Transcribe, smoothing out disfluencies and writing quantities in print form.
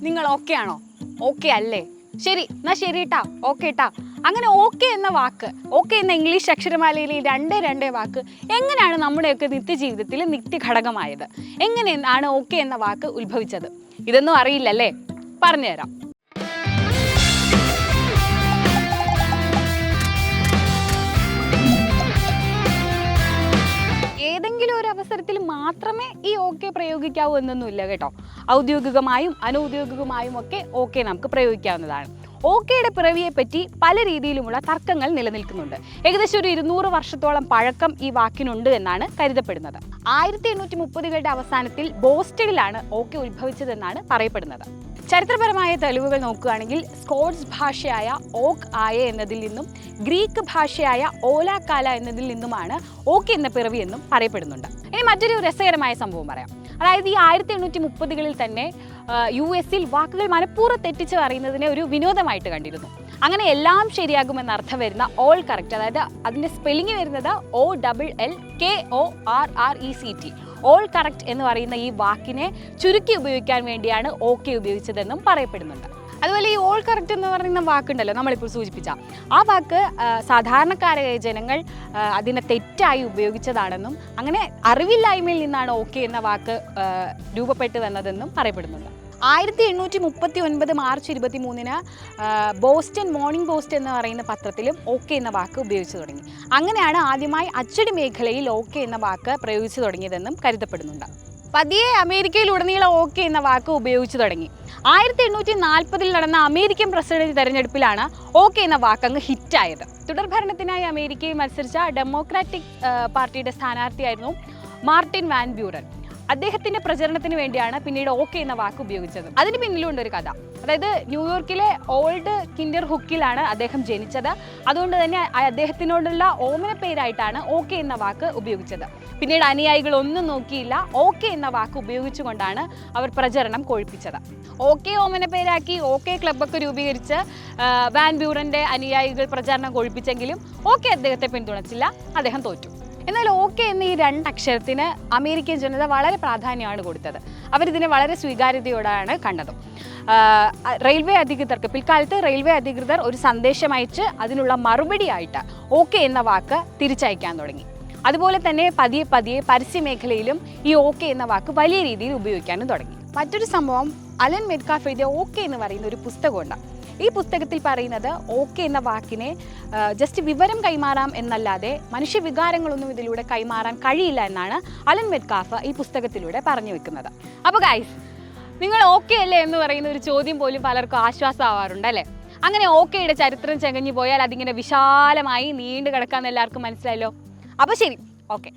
നിങ്ങൾ ഓക്കെ ആണോ? ഓക്കെ അല്ലേ? ശരി, എന്നാ ശരി ട്ടാ, ഓക്കെ ട്ടാ. അങ്ങനെ ഓക്കെ എന്ന വാക്ക്, ഓക്കെ എന്ന ഇംഗ്ലീഷ് അക്ഷരമാലയിലെ രണ്ടേ വാക്ക് എങ്ങനെയാണ് നമ്മുടെയൊക്കെ നിത്യജീവിതത്തിൽ നിത്യഘടകമായത്? എങ്ങനെയാണ് ഓക്കെ എന്ന വാക്ക് ഉത്ഭവിച്ചത്? ഇതൊന്നും അറിയില്ലല്ലേ? പറഞ്ഞുതരാം. ഏതെങ്കിലും ഒരു അവസരത്തിൽ മാത്രമേ ഈ ഓക്കെ പ്രയോഗിക്കാവൂ എന്നൊന്നുമില്ല കേട്ടോ. ഔദ്യോഗികമായും അനൗദ്യോഗികമായും ഒക്കെ ഓക്കെ നമുക്ക് പ്രയോഗിക്കാവുന്നതാണ്. ഓക്കെയുടെ പിറവിയെ പറ്റി പല രീതിയിലുമുള്ള തർക്കങ്ങൾ നിലനിൽക്കുന്നുണ്ട്. ഏകദേശം ഒരു 200 വർഷത്തോളം പഴക്കം ഈ വാക്കിനുണ്ട് എന്നാണ് കരുതപ്പെടുന്നത്. 1830കളുടെ അവസാനത്തിൽ ബോസ്റ്റണിലാണ് ഓക്കെ ഉത്ഭവിച്ചതെന്നാണ് പറയപ്പെടുന്നത്. ചരിത്രപരമായ തെളിവുകൾ നോക്കുകയാണെങ്കിൽ സ്കോട്സ് ഭാഷയായ ഓക്ക് ആയ എന്നതിൽ നിന്നും ഗ്രീക്ക് ഭാഷയായ ഓലാക്കാല എന്നതിൽ നിന്നുമാണ് ഓക്കെ എന്ന പിറവി എന്നും പറയപ്പെടുന്നുണ്ട്. ഇനി മറ്റൊരു രസകരമായ സംഭവം പറയാം. അതായത് ഈ 1830കളിൽ തന്നെ US-ൽ വാക്കുകൾ മനഃപൂർവ്വം തെറ്റിച്ച് പറയുന്നതിനെ ഒരു വിനോദമായിട്ട് കണ്ടിരുന്നു. അങ്ങനെ എല്ലാം ശരിയാകുമെന്ന് അർത്ഥം വരുന്ന ഓൾ കറക്റ്റ്, അതായത് അതിൻ്റെ സ്പെല്ലിംഗ് വരുന്നത് OLLKORRECT, ഓൾ കറക്റ്റ് എന്ന് പറയുന്ന ഈ വാക്കിനെ ചുരുക്കി ഉപയോഗിക്കാൻ വേണ്ടിയാണ് ഓക്കെ ഉപയോഗിച്ചതെന്നും പറയപ്പെടുന്നുണ്ട്. അതുപോലെ ഈ ഓൾ കറക്റ്റ് എന്ന് പറയുന്ന വാക്കുണ്ടല്ലോ, നമ്മളിപ്പോൾ സൂചിപ്പിച്ച ആ വാക്ക് സാധാരണക്കാരായ ജനങ്ങൾ അതിനെ തെറ്റായി ഉപയോഗിച്ചതാണെന്നും അങ്ങനെ അറിവില്ലായ്മയിൽ നിന്നാണ് ഓക്കെ എന്ന വാക്ക് രൂപപ്പെട്ടു വന്നതെന്നും പറയപ്പെടുന്നുണ്ട്. 1839 മാർച്ച് 23-ന് ബോസ്റ്റൺ മോർണിംഗ് പോസ്റ്റ് എന്ന് പറയുന്ന പത്രത്തിലും ഓക്കെ എന്ന വാക്ക് ഉപയോഗിച്ചു തുടങ്ങി. അങ്ങനെയാണ് ആദ്യമായി അച്ചടി മേഖലയിൽ ഓക്കെ എന്ന വാക്ക് പ്രയോഗിച്ചു തുടങ്ങിയതെന്നും കരുതപ്പെടുന്നുണ്ട്. പതിയെ അമേരിക്കയിലുടനീളം ഓക്കെ എന്ന വാക്ക് ഉപയോഗിച്ചു തുടങ്ങി. 1840-ൽ നടന്ന അമേരിക്കൻ പ്രസിഡന്റ് തെരഞ്ഞെടുപ്പിലാണ് ഓക്കെ എന്ന വാക്കങ്ങ് ഹിറ്റായത്. തുടർഭരണത്തിനായി അമേരിക്കയിൽ മത്സരിച്ച ഡെമോക്രാറ്റിക് പാർട്ടിയുടെ സ്ഥാനാർത്ഥിയായിരുന്നു മാർട്ടിൻ വാൻ ബ്യൂറൻ. അദ്ദേഹത്തിന്റെ പ്രചരണത്തിന് വേണ്ടിയാണ് പിന്നീട് ഓക്കെ എന്ന വാക്ക് ഉപയോഗിച്ചത്. അതിന് പിന്നിലുണ്ട് ഒരു കഥ. അതായത് ന്യൂയോർക്കിലെ ഓൾഡ് കിൻഡർ ഹുക്കിലാണ് അദ്ദേഹം ജനിച്ചത്. അതുകൊണ്ട് തന്നെ അദ്ദേഹത്തിനോടുള്ള ഓമന പേരായിട്ടാണ് ഓക്കെ എന്ന വാക്ക് ഉപയോഗിച്ചത്. പിന്നീട് അനുയായികൾ ഒന്നും നോക്കിയില്ല, ഓക്കെ എന്ന വാക്ക് ഉപയോഗിച്ചുകൊണ്ടാണ് അവർ പ്രചരണം കൊഴിപ്പിച്ചത്. ഓക്കെ ഓമന പേരാക്കി ഓക്കെ ക്ലബ്ബൊക്കെ രൂപീകരിച്ച് വാൻ ബ്യൂറന്റെ അനുയായികൾ പ്രചരണം കൊഴിപ്പിച്ചെങ്കിലും ഓക്കെ അദ്ദേഹത്തെ പിന്തുണച്ചില്ല, അദ്ദേഹം തോറ്റു. എന്നാൽ ഓക്കെ എന്ന ഈ 2 അക്ഷരത്തിന് അമേരിക്കൻ ജനത വളരെ പ്രാധാന്യമാണ് കൊടുത്തത്. അവരിതിനെ വളരെ സ്വീകാര്യതയോടെയാണ് കണ്ടതും. റെയിൽവേ അധികൃതർക്ക് പിൽക്കാലത്ത് റെയിൽവേ അധികൃതർ ഒരു സന്ദേശം അയച്ച് അതിനുള്ള മറുപടിയായിട്ട് ഓക്കെ എന്ന വാക്ക് തിരിച്ചയക്കാൻ തുടങ്ങി. അതുപോലെ തന്നെ പതിയെ പരസ്യമേഖലയിലും ഈ ഓക്കെ എന്ന വാക്ക് വലിയ രീതിയിൽ ഉപയോഗിക്കാനും തുടങ്ങി. മറ്റൊരു സംഭവം, അലൻ മെറ്റ്കാഫ് എഴുതിയ ഓക്കെ എന്ന് പറയുന്ന ഒരു പുസ്തകമുണ്ട്. ഈ പുസ്തകത്തിൽ പറയുന്നത് ഓക്കെ എന്ന വാക്കിനെ ജസ്റ്റ് വിവരം കൈമാറാം എന്നല്ലാതെ മനുഷ്യവികാരങ്ങളൊന്നും ഇതിലൂടെ കൈമാറാൻ കഴിയില്ല എന്നാണ് അലൻ മെറ്റ്കാഫ് ഈ പുസ്തകത്തിലൂടെ പറഞ്ഞു വെക്കുന്നത്. അപ്പോൾ ഗൈസ്, നിങ്ങൾ ഓക്കെ അല്ലേ എന്ന് പറയുന്ന ഒരു ചോദ്യം പോലും പലർക്കും ആശ്വാസമാവാറുണ്ട് അല്ലേ? അങ്ങനെ ഓക്കെയുടെ ചരിത്രം ചകഞ്ഞു പോയാൽ അതിങ്ങനെ വിശാലമായി നീണ്ടു കിടക്കാമെന്ന് എല്ലാവർക്കും മനസ്സിലായല്ലോ. അപ്പോൾ ശരി, ഓക്കെ.